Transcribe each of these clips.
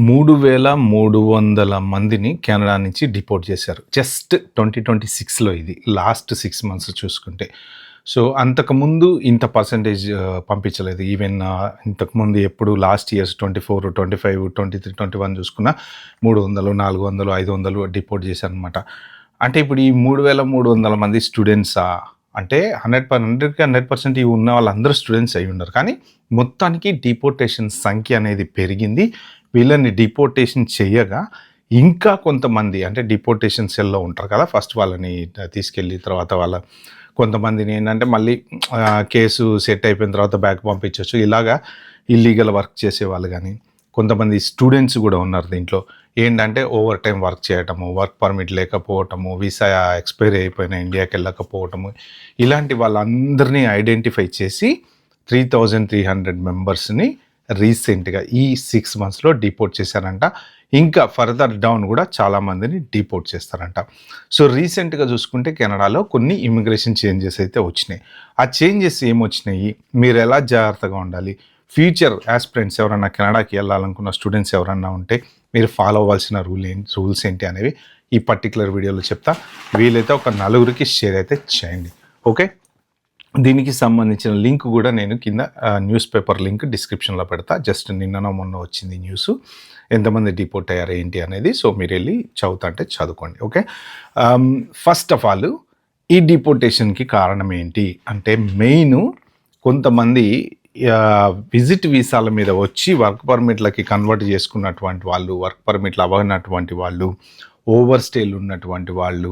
3,300 మందిని కెనడా నుంచి డిపోర్ట్ చేశారు. జస్ట్ 2026లో ఇది. లాస్ట్ 6 మంత్స్ చూసుకుంటే. సో, అంతకుముందు ఇంత పర్సెంటేజ్ పంపించలేదు. ఈవెన్ ఇంతకుముందు ఎప్పుడు లాస్ట్ ఇయర్స్ 24, 25, 23, 21 చూసుకున్నా 300, 400, 500 డిపోర్ట్ చేశారనమాట. అంటే ఇప్పుడు ఈ 3,300 మంది స్టూడెంట్సా? అంటే 100కి 100% ఇవి ఉన్న వాళ్ళందరూ స్టూడెంట్స్ అయి ఉండరు. కానీ మొత్తానికి డిపోర్టేషన్ సంఖ్య అనేది పెరిగింది. వీళ్ళని డిపోర్టేషన్ చేయగా ఇంకా కొంతమంది అంటే డిపోర్టేషన్ సెల్లో ఉంటారు కదా, ఫస్ట్ వాళ్ళని తీసుకెళ్ళి తర్వాత కొంతమందిని ఏంటంటే మళ్ళీ కేసు సెట్ అయిపోయిన తర్వాత బ్యాక్ పంపించవచ్చు. ఇలాగా ఇల్లీగల్ వర్క్ చేసేవాళ్ళు కానీ కొంతమంది స్టూడెంట్స్ కూడా ఉన్నారు దీంట్లో. ఏంటంటే ఓవర్ టైం వర్క్ చేయటము, వర్క్ పర్మిట్ లేకపోవటము, వీసా ఎక్స్పైరీ అయిపోయిన ఇండియాకి వెళ్ళకపోవటము, ఇలాంటి వాళ్ళందరినీ ఐడెంటిఫై చేసి 3,300 మెంబర్స్ని రీసెంట్గా ఈ 6 మంత్స్లో డిపోర్ట్ చేశారంట. ఇంకా ఫర్దర్ డౌన్ కూడా చాలామందిని డిపోర్ట్ చేస్తారంట. సో రీసెంట్గా చూసుకుంటే కెనడాలో కొన్ని ఇమిగ్రేషన్ చేంజెస్ అయితే వచ్చినాయి. ఆ చేంజెస్ ఏమొచ్చినాయి, మీరు ఎలా జాగ్రత్తగా ఉండాలి, ఫ్యూచర్ యాస్పిరెంట్స్ ఎవరన్నా కెనడాకి వెళ్ళాలనుకున్న స్టూడెంట్స్ ఎవరన్నా ఉంటే మీరు ఫాలో అవ్వాల్సిన రూల్స్ ఏంటి అనేవి ఈ పర్టికులర్ వీడియోలో చెప్తా. వీలైతే ఒక 4కి షేర్ అయితే చేయండి. ఓకే, దీనికి సంబంధించిన లింక్ కూడా నేను కింద న్యూస్ పేపర్ లింక్ డిస్క్రిప్షన్లో పెడతా. జస్ట్ నిన్ననో మొన్న వచ్చింది న్యూస్, ఎంతమంది డిపోర్ట్ అయ్యారు ఏంటి అనేది. సో మీరు వెళ్ళి అంటే చదువుకోండి. ఓకే, ఫస్ట్ ఆఫ్ ఆల్ ఈ డిపోర్టేషన్కి కారణం ఏంటి అంటే మెయిన్ కొంతమంది విజిట్ వీసాల మీద వచ్చి వర్క్ పర్మిట్లకి కన్వర్ట్ చేసుకున్నటువంటి వాళ్ళు, వర్క్ పర్మిట్లు అవ్వనటువంటి వాళ్ళు, ఓవర్ స్టేలు ఉన్నటువంటి వాళ్ళు,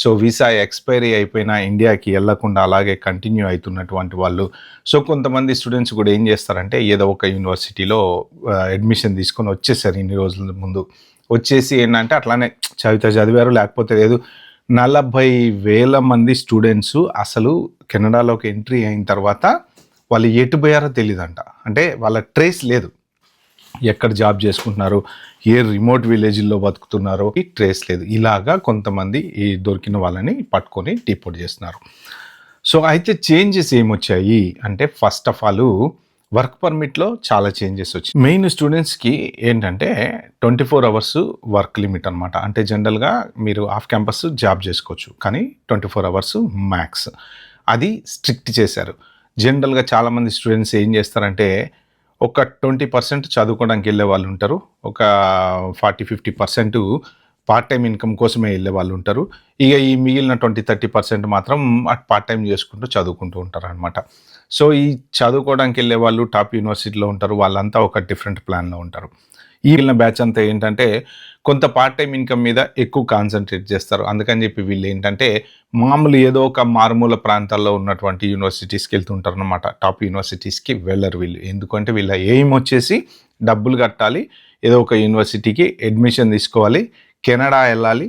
సో వీసా ఎక్స్పైరీ అయిపోయినా ఇండియాకి వెళ్ళకుండా అలాగే కంటిన్యూ అవుతున్నటువంటి వాళ్ళు. సో కొంతమంది స్టూడెంట్స్ కూడా ఏం చేస్తారంటే ఏదో ఒక యూనివర్సిటీలో అడ్మిషన్ తీసుకొని వచ్చేసారు ఇన్ని రోజుల ముందు. వచ్చేసి ఏంటంటే అట్లానే చదివారు, లేకపోతే లేదు. 40,000 మంది స్టూడెంట్స్ అసలు కెనడాలోకి ఎంట్రీ అయిన తర్వాత వాళ్ళు ఎటు పోయారో తెలియదంట. అంటే వాళ్ళ ట్రేస్ లేదు, ఎక్కడ జాబ్ చేసుకుంటున్నారు, ఏ రిమోట్ విలేజ్లో బతుకుతున్నారో ఈ ట్రేస్ లేదు. ఇలాగా కొంతమంది ఈ దొరికిన వాళ్ళని పట్టుకొని డిపోర్ట్ చేస్తున్నారు. సో అయితే చేంజెస్ ఏమొచ్చాయి అంటే ఫస్ట్ ఆఫ్ ఆల్ వర్క్ పర్మిట్లో చాలా చేంజెస్ వచ్చాయి. మెయిన్ స్టూడెంట్స్కి ఏంటంటే 24 అవర్స్ వర్క్ లిమిట్ అనమాట. అంటే జనరల్గా మీరు ఆఫ్ క్యాంపస్ జాబ్ చేసుకోవచ్చు, కానీ 24 అవర్స్ మ్యాక్స్, అది స్ట్రిక్ట్ చేశారు. జనరల్గా చాలామంది స్టూడెంట్స్ ఏం చేస్తారంటే ఒక 20% చదువుకోవడానికి వెళ్ళే వాళ్ళు ఉంటారు, ఒక 40-50% పార్ట్ టైం ఇన్కమ్ కోసమే వెళ్ళే వాళ్ళు ఉంటారు. ఇక ఈ మిగిలిన 20-30% మాత్రం పార్ట్ టైం చేసుకుంటూ చదువుకుంటూ ఉంటారు అనమాట. సో ఈ చదువుకోవడానికి వెళ్ళే వాళ్ళు టాప్ యూనివర్సిటీలో ఉంటారు, వాళ్ళంతా ఒక డిఫరెంట్ ప్లాన్లో ఉంటారు. ఈ మిగిలిన బ్యాచ్ అంతా ఏంటంటే కొంత పార్ట్ టైం ఇన్కమ్ మీద ఎక్కువ కాన్సన్ట్రేట్ చేస్తారు. అందుకని చెప్పి వీళ్ళు ఏంటంటే మామూలు ఏదో ఒక మారుమూల ప్రాంతాల్లో ఉన్నటువంటి యూనివర్సిటీస్కి వెళ్తుంటారు అనమాట. టాప్ యూనివర్సిటీస్కి వెళ్ళరు వీళ్ళు. ఎందుకంటే వీళ్ళ ఎయిమ్ వచ్చేసి డబ్బులు కట్టాలి, ఏదో ఒక యూనివర్సిటీకి అడ్మిషన్ తీసుకోవాలి, కెనడా వెళ్ళాలి,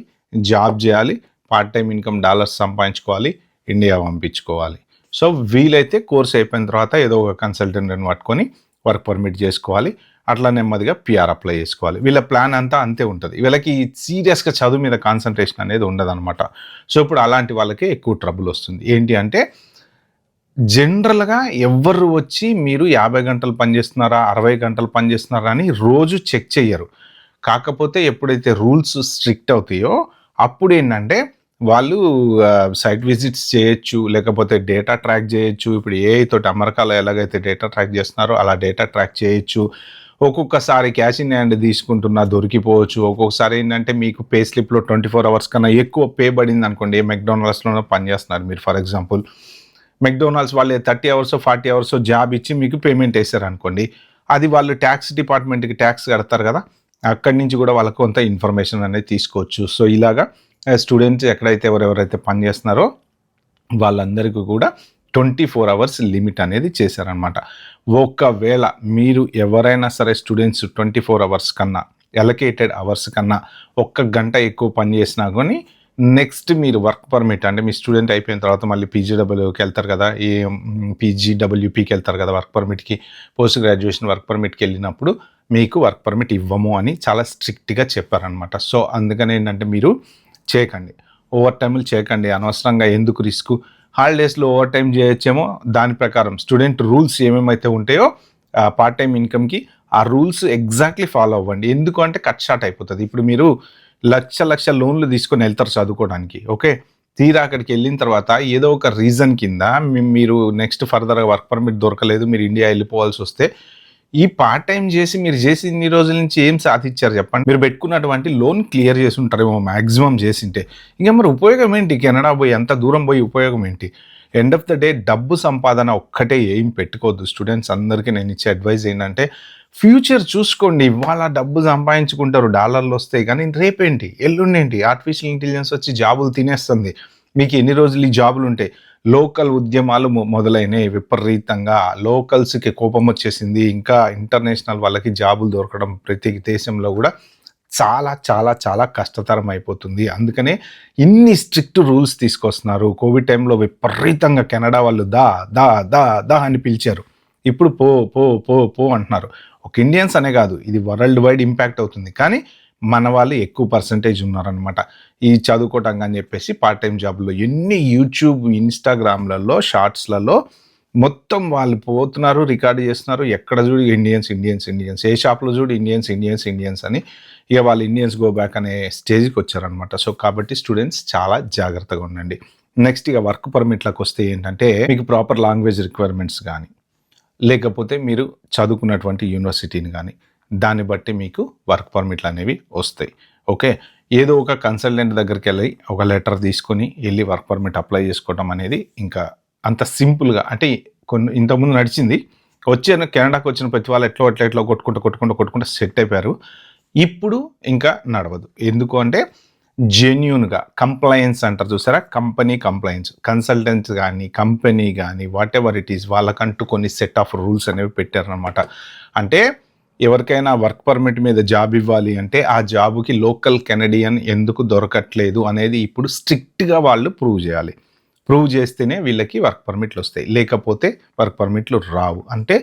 జాబ్ చేయాలి, పార్ట్ టైం ఇన్కమ్ డాలర్స్ సంపాదించుకోవాలి, ఇండియా పంపించుకోవాలి. సో వీలైతే కోర్స్ అయిపోయిన తర్వాత ఏదో ఒక కన్సల్టెంట్ని పట్టుకొని వర్క్ పర్మిట్ చేసుకోవాలి, అట్లా నెమ్మదిగా పిఆర్ అప్లై చేసుకోవాలి. వీళ్ళ ప్లాన్ అంతా అంతే ఉంటుంది. వీళ్ళకి సీరియస్గా చదువు మీద కాన్సన్ట్రేషన్ అనేది ఉండదన్నమాట. సో ఇప్పుడు అలాంటి వాళ్ళకి ఎక్కువ ట్రబుల్ వస్తుంది. ఏంటి అంటే జనరల్గా ఎవ్వరు వచ్చి మీరు 50 గంటలు పనిచేస్తున్నారా, 60 గంటలు పనిచేస్తున్నారా అని రోజు చెక్ చెయ్యరు. కాకపోతే ఎప్పుడైతే రూల్స్ స్ట్రిక్ట్ అవుతాయో అప్పుడు ఏంటంటే వాళ్ళు సైట్ విజిట్స్ చేయొచ్చు, లేకపోతే డేటా ట్రాక్ చేయొచ్చు. ఇప్పుడు ఏఐ తోటి అమెరికాలో ఎలాగైతే డేటా ట్రాక్ చేస్తున్నారో అలా డేటా ట్రాక్ చేయొచ్చు. ఒక్కొక్కసారి క్యాష్ ఇన్ హ్యాండ్ తీసుకుంటున్నా దొరికిపోవచ్చు. ఒక్కొక్కసారి ఏంటంటే మీకు పే స్లిప్లో 24 అవర్స్ కన్నా ఎక్కువ పే పడింది అనుకోండి. మెక్డొనాల్డ్స్లోనో పనిచేస్తున్నారు మీరు, ఫర్ ఎగ్జాంపుల్ మెక్డొనాల్డ్స్ వాళ్ళు 30 అవర్స్ 40 అవర్స్ జాబ్ ఇచ్చి మీకు పేమెంట్ వేశారు అనుకోండి, అది వాళ్ళు ట్యాక్స్ డిపార్ట్మెంట్కి ట్యాక్స్ కడతారు కదా, అక్కడి నుంచి కూడా వాళ్ళకు కొంత ఇన్ఫర్మేషన్ అనేది తీసుకోవచ్చు. సో ఇలాగా స్టూడెంట్స్ ఎక్కడైతే ఎవరెవరైతే పనిచేస్తున్నారో వాళ్ళందరికీ కూడా 24 అవర్స్ లిమిట్ అనేది చేశారనమాట. ఒకవేళ మీరు ఎవరైనా సరే స్టూడెంట్స్ 24 అవర్స్ కన్నా, ఎలకేటెడ్ అవర్స్ కన్నా 1 గంట ఎక్కువ పని చేసినా కానీ నెక్స్ట్ మీరు వర్క్ పర్మిట్ అంటే మీ స్టూడెంట్ అయిపోయిన తర్వాత మళ్ళీ పీజీడబ్ల్యూకి వెళ్తారు కదా, ఈ పీజీడబ్ల్యూపీకి వెళ్తారు కదా వర్క్ పర్మిట్కి, పోస్ట్ గ్రాడ్యుయేషన్ వర్క్ పర్మిట్కి వెళ్ళినప్పుడు మీకు వర్క్ పర్మిట్ ఇవ్వము అని చాలా స్ట్రిక్ట్గా చెప్పారనమాట. సో అందుకని ఏంటంటే మీరు చేయకండి, ఓవర్ టైంలు చేయకండి, అనవసరంగా ఎందుకు రిస్క్. హాలిడేస్లో ఓవర్ టైం చేయొచ్చేమో, దాని ప్రకారం స్టూడెంట్ రూల్స్ ఏమేమైతే ఉంటాయో పార్ట్ టైం ఇన్కమ్కి ఆ రూల్స్ ఎగ్జాక్ట్లీ ఫాలో అవ్వండి. ఎందుకు అంటే కట్ షార్ట్ అయిపోతుంది. ఇప్పుడు మీరు లక్ష లోన్లు తీసుకొని వెళ్తారు చదువుకోవడానికి. ఓకే, తీరా అక్కడికి వెళ్ళిన తర్వాత ఏదో ఒక రీజన్ కింద మీరు నెక్స్ట్ ఫర్దర్గా వర్క్ పర్మిట్ దొరకలేదు, మీరు ఇండియా వెళ్ళిపోవాల్సి వస్తే ఈ పార్ట్ టైం చేసి మీరు చేసి ఇన్ని రోజుల నుంచి ఏం సాధించారు చెప్పండి? మీరు పెట్టుకున్నటువంటి లోన్ క్లియర్ చేసి ఉంటారేమో మ్యాక్సిమం చేసింటే. ఇంకా మరి ఉపయోగం ఏంటి? కెనడా పోయి అంత దూరం పోయి ఉపయోగం ఏంటి? ఎండ్ ఆఫ్ ద డే డబ్బు సంపాదన ఒక్కటే ఏం పెట్టుకోవద్దు. స్టూడెంట్స్ అందరికీ నేను ఇచ్చే అడ్వైజ్ ఏంటంటే ఫ్యూచర్ చూసుకోండి. ఇవాళ డబ్బు సంపాదించుకుంటారు, డాలర్లు వస్తాయి, కానీ రేపేంటి ఎల్లుండేంటి ఆర్టిఫిషియల్ ఇంటెలిజెన్స్ వచ్చి జాబులు తినేస్తుంది. మీకు ఎన్ని రోజులు ఈ జాబులు ఉంటాయి? లోకల్ ఉద్యమాలు మొదలైనవి విపరీతంగా. లోకల్స్కి కోపం వచ్చేసింది. ఇంకా ఇంటర్నేషనల్ వాళ్ళకి జాబులు దొరకడం ప్రతి దేశంలో కూడా చాలా చాలా చాలా కష్టతరం అయిపోతుంది. అందుకనే ఇన్ని స్ట్రిక్ట్ రూల్స్ తీసుకొస్తున్నారు. కోవిడ్ టైంలో విపరీతంగా కెనడా వాళ్ళు దా దా దా దా అని పిలిచారు. ఇప్పుడు పో పో పో పో అంటున్నారు. ఒక ఇండియన్స్ అనే కాదు, ఇది వరల్డ్ వైడ్ ఇంపాక్ట్ అవుతుంది. కానీ మన వాళ్ళు ఎక్కువ పర్సంటేజ్ ఉన్నారనమాట ఈ చదువుకోవటం అని చెప్పేసి పార్ట్ టైం జాబ్లో. ఎన్ని యూట్యూబ్, ఇన్స్టాగ్రామ్లలో, షార్ట్స్లలో మొత్తం వాళ్ళు పోతున్నారు, రికార్డు చేస్తున్నారు. ఎక్కడ చూడు ఇండియన్స్ ఇండియన్స్ ఇండియన్స్, ఏ షాప్లో చూడు ఇండియన్స్ ఇండియన్స్ ఇండియన్స్ అని. ఇక వాళ్ళు ఇండియన్స్ గో బ్యాక్ అనే స్టేజ్కి వచ్చారనమాట. సో కాబట్టి స్టూడెంట్స్ చాలా జాగ్రత్తగా ఉండండి. నెక్స్ట్ ఇక వర్క్ పర్మిట్లకు వస్తే ఏంటంటే మీకు ప్రాపర్ లాంగ్వేజ్ రిక్వైర్మెంట్స్ కానీ, లేకపోతే మీరు చదువుకున్నటువంటి యూనివర్సిటీని కానీ, దాన్ని బట్టి మీకు వర్క్ పర్మిట్లు అనేవి వస్తాయి. ఓకే, ఏదో ఒక కన్సల్టెంట్ దగ్గరికి వెళ్ళి ఒక లెటర్ తీసుకొని వెళ్ళి వర్క్ పర్మిట్ అప్లై చేసుకోవడం అనేది ఇంకా అంత సింపుల్గా, అంటే ఇంతకుముందు నడిచింది. కెనడాకి వచ్చిన ప్రతి వాళ్ళు ఎట్లా కొట్టుకుంటూ సెట్ అయిపోయారు. ఇప్పుడు ఇంకా నడవదు. ఎందుకు అంటే జెన్యూన్గా కంప్లయన్స్ అంటారు చూసారా, కంపెనీ కంప్లయన్స్, కన్సల్టెంట్స్ కానీ కంపెనీ కానీ వాట్ ఎవర్ ఇట్ ఈస్, వాళ్ళకంటూ కొన్ని సెట్ ఆఫ్ రూల్స్ అనేవి పెట్టారనమాట. అంటే ఎవరికైనా వర్క్ పర్మిట్ మీద జాబ్ ఇవ్వాలి అంటే ఆ జాబుకి లోకల్ కెనడియన్ ఎందుకు దొరకట్లేదు అనేది ఇప్పుడు స్ట్రిక్ట్గా వాళ్ళు ప్రూవ్ చేయాలి. ప్రూవ్ చేస్తేనే వీళ్ళకి వర్క్ పర్మిట్లు వస్తాయి, లేకపోతే వర్క్ పర్మిట్లు రావు. అంటే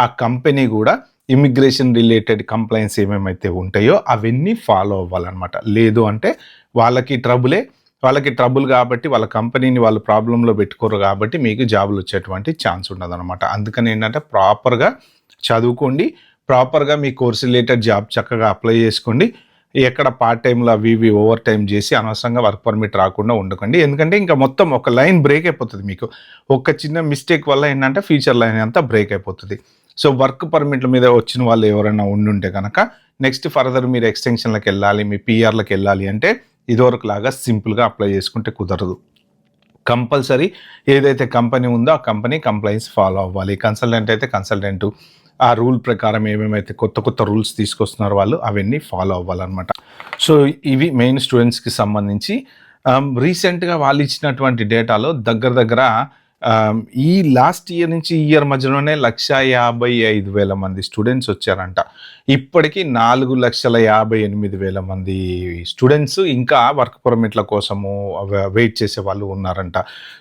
ఆ కంపెనీ కూడా ఇమిగ్రేషన్ రిలేటెడ్ కంప్లైంట్స్ ఏమేమైతే ఉంటాయో అవన్నీ ఫాలో అవ్వాలన్నమాట. లేదు అంటే వాళ్ళకి ట్రబుల్ కాబట్టి వాళ్ళ కంపెనీని వాళ్ళు ప్రాబ్లంలో పెట్టుకోరు కాబట్టి మీకు జాబులు వచ్చేటువంటి ఛాన్స్ ఉండదు అనమాట. అందుకని ఏంటంటే ప్రాపర్గా చదువుకోండి, ప్రాపర్గా మీ కోర్స్ రిలేటెడ్ జాబ్ చక్కగా అప్లై చేసుకోండి. ఎక్కడ పార్ట్ టైంలో అవి ఓవర్ టైం చేసి అనవసరంగా వర్క్ పర్మిట్ రాకుండా ఉండకండి. ఎందుకంటే ఇంకా మొత్తం ఒక లైన్ బ్రేక్ అయిపోతుంది. మీకు ఒక చిన్న మిస్టేక్ వల్ల ఏంటంటే ఫ్యూచర్ లైన్ అంతా బ్రేక్ అయిపోతుంది. సో వర్క్ పర్మిట్ల మీద వచ్చిన వాళ్ళు ఎవరైనా ఉండుంటే కనుక నెక్స్ట్ ఫర్దర్ మీరు ఎక్స్టెన్షన్లకు వెళ్ళాలి, మీ పిఆర్లకు వెళ్ళాలి అంటే ఇదివరకు లాగా సింపుల్గా అప్లై చేసుకుంటే కుదరదు. కంపల్సరీ ఏదైతే కంపెనీ ఉందో ఆ కంపెనీ కంప్లైన్స్ ఫాలో అవ్వాలి. కన్సల్టెంట్ అయితే కన్సల్టెంట్ ఆ రూల్ ప్రకారం ఏమేమైతే కొత్త రూల్స్ తీసుకొస్తున్నారో వాళ్ళు అవన్నీ ఫాలో అవ్వాలన్నమాట. సో ఇవి మెయిన్ స్టూడెంట్స్కి సంబంధించి రీసెంట్గా వాళ్ళు ఇచ్చినటువంటి డేటాలో దగ్గర ఈ లాస్ట్ ఇయర్ నుంచి ఈ ఇయర్ మధ్యలోనే 1,55,000 మంది స్టూడెంట్స్ వచ్చారంట. ఇప్పటికీ 4,58,000 మంది స్టూడెంట్స్ ఇంకా వర్క్ పర్మిట్ల కోసము వెయిట్ చేసే వాళ్ళు ఉన్నారంట.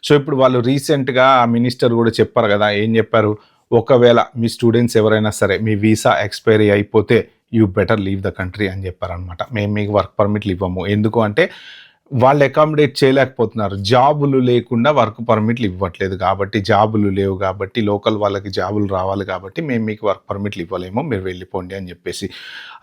సో ఇప్పుడు వాళ్ళు రీసెంట్గా మినిస్టర్ కూడా చెప్పారు కదా, ఏం చెప్పారు, ఒకవేళ మీ స్టూడెంట్స్ ఎవరైనా సరే మీ వీసా ఎక్స్పైరీ అయిపోతే you better leave the country అని చెప్పారనమాట. మేము మీకు వర్క్ పర్మిట్లు ఇవ్వము. ఎందుకు అంటే వాళ్ళు అకామిడేట్ చేయలేకపోతున్నారు. జాబులు లేకుండా వర్క్ పర్మిట్లు ఇవ్వట్లేదు కాబట్టి, జాబులు లేవు కాబట్టి, లోకల్ వాళ్ళకి జాబులు రావాలి కాబట్టి మేము మీకు వర్క్ పర్మిట్లు ఇవ్వలేము, మీరు వెళ్ళిపోండి అని చెప్పేసి.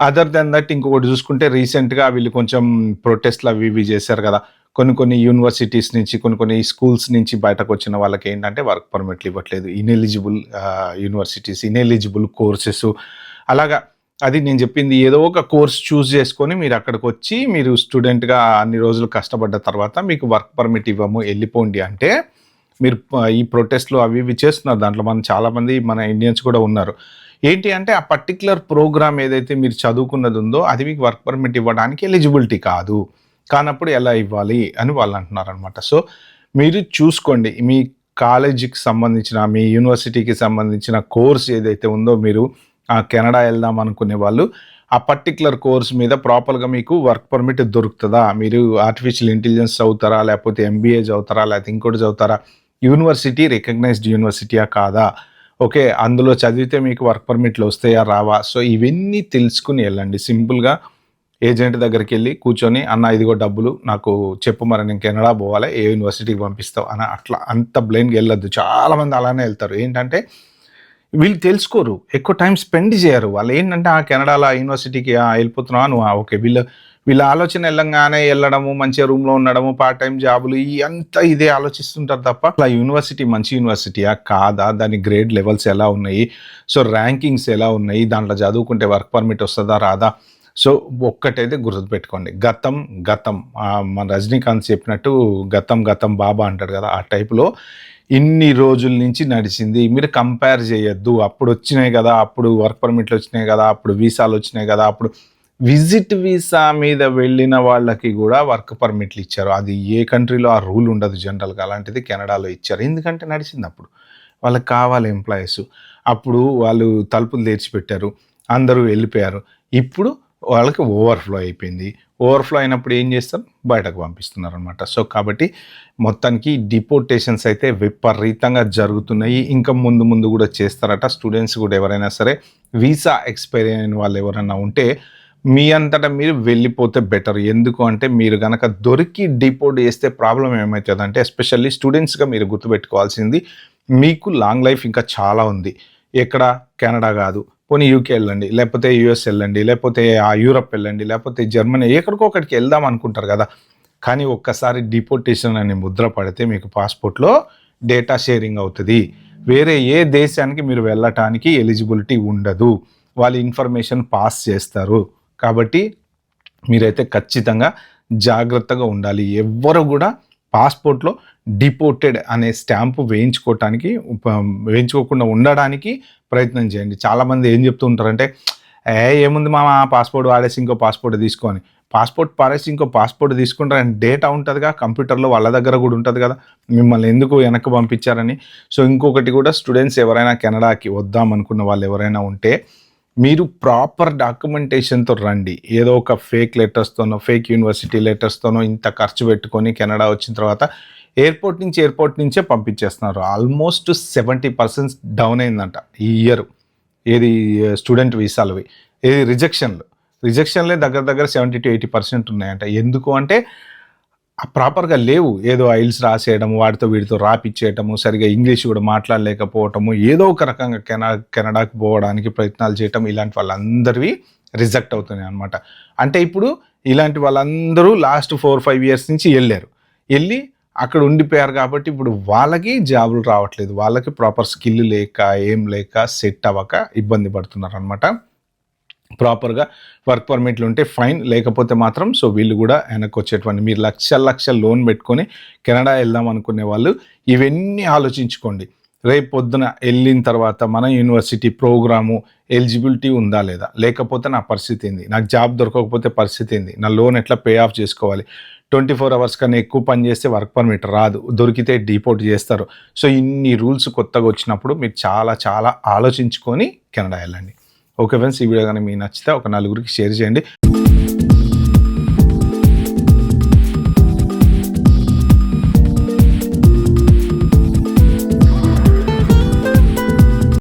అదర్ దెన్ దట్ ఇంకొకటి చూసుకుంటే రీసెంట్గా వీళ్ళు కొంచెం ప్రొటెస్ట్లు అవి చేశారు కదా. కొన్ని యూనివర్సిటీస్ నుంచి కొన్ని స్కూల్స్ నుంచి బయటకు వచ్చిన వాళ్ళకి ఏంటంటే వర్క్ పర్మిట్లు ఇవ్వట్లేదు. ఇనెలిజిబుల్ యూనివర్సిటీస్, ఇనెలిజిబుల్ కోర్సెస్, అలాగా అది నేను చెప్పింది ఏదో ఒక కోర్స్ చూస్ చేసుకొని మీరు అక్కడికి వచ్చి మీరు స్టూడెంట్గా అన్ని రోజులు కష్టపడ్డ తర్వాత మీకు వర్క్ పర్మిట్ ఇవ్వము వెళ్ళిపోండి అంటే మీరు ఈ ప్రొటెస్ట్లు అవి చేస్తున్నారు. దాంట్లో చాలామంది మన ఇండియన్స్ కూడా ఉన్నారు. ఏంటి అంటే ఆ పర్టికులర్ ప్రోగ్రామ్ ఏదైతే మీరు చదువుకున్నది ఉందో అది మీకు వర్క్ పర్మిట్ ఇవ్వడానికి ఎలిజిబిలిటీ కానప్పుడు ఎలా ఇవ్వాలి అని వాళ్ళు అంటున్నారు అనమాట. సో మీరు చూసుకోండి, మీ కాలేజీకి సంబంధించిన, మీ యూనివర్సిటీకి సంబంధించిన కోర్స్ ఏదైతే ఉందో, మీరు కెనడా వెళ్దాం అనుకునే వాళ్ళు ఆ పర్టికులర్ కోర్స్ మీద ప్రాపర్గా మీకు వర్క్ పర్మిట్ దొరుకుతుందా, మీరు ఆర్టిఫిషియల్ ఇంటెలిజెన్స్ చదువుతారా, లేకపోతే ఎంబీఏ చదువుతారా, లేకపోతే ఇంకోటి చదువుతారా, యూనివర్సిటీ రికగ్నైజ్డ్ యూనివర్సిటీయా కాదా, ఓకే అందులో చదివితే మీకు వర్క్ పర్మిట్లు వస్తాయా రావా. సో ఇవన్నీ తెలుసుకుని వెళ్ళండి. సింపుల్గా ఏజెంట్ దగ్గరికి వెళ్ళి కూర్చొని, అన్న ఇదిగో డబ్బులు నాకు చెప్పు, మరి నేను కెనడా పోవాలి, ఏ యూనివర్సిటీకి పంపిస్తావు అని అట్లా అంత బ్లైండ్గా వెళ్ళొద్దు. చాలామంది అలానే వెళ్తారు. ఏంటంటే వీళ్ళు తెలుసుకోరు. ఎక్కువ టైం స్పెండ్ చేయరు. వాళ్ళేంటంటే కెనడాలో యూనివర్సిటీకి ఎళ్ళిపోతున్నావా నువ్వు? ఓకే. వీళ్ళ ఆలోచన ఎళ్ళంగానే ఎళ్ళడము, మంచిగా రూమ్‌లో ఉండడము, పార్ట్ టైమ్ జాబులు ఇయంతా ఇదే ఆలోచిస్తుంటారు తప్ప, అసలా యూనివర్సిటీ మంచి యూనివర్సిటీయా? కాదా? దాని గ్రేడ్ లెవెల్స్ ఎలా ఉన్నాయి? సో, ర్యాంకింగ్స్ ఎలా ఉన్నాయి? దాంట్లో చదువుకుంటే వర్క్ పర్మిట్ వస్తదా? రాదా? సో, ఒక్కటైతే గుర్తుపెట్టుకోండి. గతం గతం. మన రజనీకాంత్ చెప్పినట్టు గతం గతం బాబా అంటాడు కదా! ఆ టైప్‌లో ఇన్ని రోజుల నుంచి నడిచింది. మీరు కంపేర్ చేయొద్దు. అప్పుడొచ్చినాయి గదా! అప్పుడు వర్క్ పర్మిట్‌లొచ్చినాయి గదా! అప్పుడు వీసాలొచ్చినాయి గదా! అప్పుడు విజిట్ వీసా మీద వెళ్ళిన వాళ్ళకి గూడా వర్క్ పర్మిట్‌లిచ్చారు. అది ఏ కంట్రీలో ఆ రూల్ ఉండదు జనరల్‌గా. అలాంటిది కెనడాలో ఇచ్చారు. ఎందుకంటే నడిచిందప్పుడు. వాళ్ళకి కావాలి ఎంప్లాయీసు. అప్పుడు వాళ్ళు తలుపులు తెరిచిపెట్టారు. అందరూ వెళ్ళిపోయారు. ఇప్పుడు వాళ్ళకి ఓవర్‌ఫ్లో అయిపోయింది. ఓవర్‌ఫ్లో అయినప్పుడు ఏం చేస్తారు? బయటకు పంపిస్తున్నారనమాట. సో, కాబట్టి మొత్తానికి డిపోర్టేషన్స్ అయితే విపరీతంగా జరుగుతున్నాయి. ఇంకా ముందు ముందు గూడా చేస్తారట. స్టూడెంట్స్ గూడా ఎవరైనా సరే వీసా ఎక్స్‌పైరీ అయిన వాళ్ళు ఎవరైనా ఉంటే మీ అంతట మీరు వెళ్ళిపోతే బెటర్. ఎందుకు అంటే మీరు గనక దొరికి డిపోర్ట్ చేస్తే ప్రాబ్లమ్ ఏమైతదంటే ఎస్పెషల్లీ స్టూడెంట్స్‌గా మీరు గుర్తుపెట్టుకోవాల్సింది మీకు లాంగ్ లైఫ్ ఇంకా చాలా ఉంది. ఎక్కడ? కెనడా గాదు. పోనీ యూకే ఎళ్ళండి. లేకపోతే యూఎస్ ఎళ్ళండి. లేకపోతే యూరప్ ఎళ్ళండి. లేకపోతే జర్మనీ ఎక్కడికో అక్కడికి ఎళ్దాం అనుకుంటారు గదా! కానీ ఒక్కసారి డిపోర్టేషన్ అనే ముద్ర పడితే మీకు పాస్‌పోర్ట్‌లో డేటా షేరింగ్ అవుతది. వేరే ఏ దేశానికి మీరు వెళ్ళటానికి ఎలిజిబిలిటీ ఉండదు. వాళ్ళు ఇన్ఫర్మేషన్ పాస్ చేస్తారు. కాబట్టి మీరైతే ఖచ్చితంగా జాగ్రత్తగా ఉండాలి. ఎవ్వరు గూడా పాస్‌పోర్ట్‌లో డిపోర్టెడ్ అనే స్టాంపు వేయించుకోకుండా ఉండడానికి ప్రయత్నం చేయండి. చాలామంది ఏం చెప్తూ ఉంటారంటే, ఏముంది మామ పాస్‌పోర్ట్ వాడేసి ఇంకో పాస్‌పోర్ట్ తీసుకో అని. పాస్‌పోర్ట్ పారేసి ఇంకో పాస్‌పోర్ట్ తీసుకుంటారని డేటా ఉంటదిగా కంప్యూటర్‌లో వాళ్ళ దగ్గర గూడా ఉంటది గదా! మిమ్మల్ని ఎందుకు వెనక్కి పంపించారని. సో, ఇంకొకటి గూడా స్టూడెంట్స్ ఎవరైనా కెనడాకి వద్దాం అనుకున్న వాళ్ళు ఎవరైనా ఉంటే మీరు ప్రాపర్ డాక్యుమెంటేషన్‌తో రండి. ఏదో ఒక ఫేక్ లెటర్స్‌తోనో, ఫేక్ యూనివర్సిటీ లెటర్స్‌తోనో ఇంత ఖర్చు పెట్టుకొని కెనడా వచ్చిన తర్వాత ఎయిర్‌పోర్ట్ నుంచే పంపించేస్తున్నారు. ఆల్మోస్ట్ 70% డౌన్ అయిందంట ఈ ఇయర్. ఏది స్టూడెంట్ వీసాలవి. ఏది రిజెక్షన్‌లే దగ్గర దగ్గర 70-80% ఉన్నాయంట. ఎందుకు అంటే ప్రాపర్‌గా లేవు. ఏదో ఐల్స్ రాసేయడము, వాడితో వీడితో రాపిచ్చేయటము, సరిగ్గా ఇంగ్లీష్ కూడా మాట్లాడలేకపోవటము, ఏదో ఒక రకంగా కెనడాకి పోవడానికి ప్రయత్నాలు చేయటం, ఇలాంటి వాళ్ళందరివి రిజెక్ట్ అవుతున్నాయన్నమాట. అంటే ఇప్పుడు ఇలాంటి వాళ్ళందరూ లాస్ట్ 4, 5 ఇయర్స్ నుంచి ఎళ్లారు. ఎళ్లి అక్కడ ఉండిపోయారు కాబట్టి ఇప్పుడు వాళ్ళకి జాబులు రావట్లేదు. వాళ్ళకి ప్రాపర్ స్కిల్ లేక, ఏం లేక, సెట్ అవ్వక ఇబ్బంది పడుతున్నారనమాట. ప్రాపర్‌గా వర్క్ పర్మిట్లు ఉంటే ఫైన్. లేకపోతే మాత్రం సో, వీళ్ళు గూడా వెనక్కొచ్చేటువంటి మీరు లక్షలు లోన్ పెట్టుకొని కెనడా ఎళ్దాం అనుకునే వాళ్ళు ఇవన్నీ ఆలోచించుకోండి. రేపు పొద్దున ఎళ్ళిన తర్వాత మన యూనివర్సిటీ ప్రోగ్రాము ఎలిజిబిలిటీ ఉందా లేదా? లేకపోతే నా పరిస్థితి ఏంది? నాకు జాబ్ దొరకకపోతే పరిస్థితి ఏంది? నా లోన్ ఎట్లా పే ఆఫ్ చేసుకోవాలి? 24 అవర్స్ కన్నా ఎక్కువ పని చేస్తే వర్క్ పర్మిట్ రాదు. దొరికితే డిపోర్ట్ చేస్తారు. సో, ఇన్ని రూల్స్ కొత్తగా వచ్చినప్పుడు మీరు చాలా చాలా ఆలోచించుకొని కెనడా ఎళ్ళండి. ఓకే ఫ్రెండ్స్, ఈ వీడియో గాని మీకు నచ్చితే ఒక నలుగురికి షేర్ చేయండి.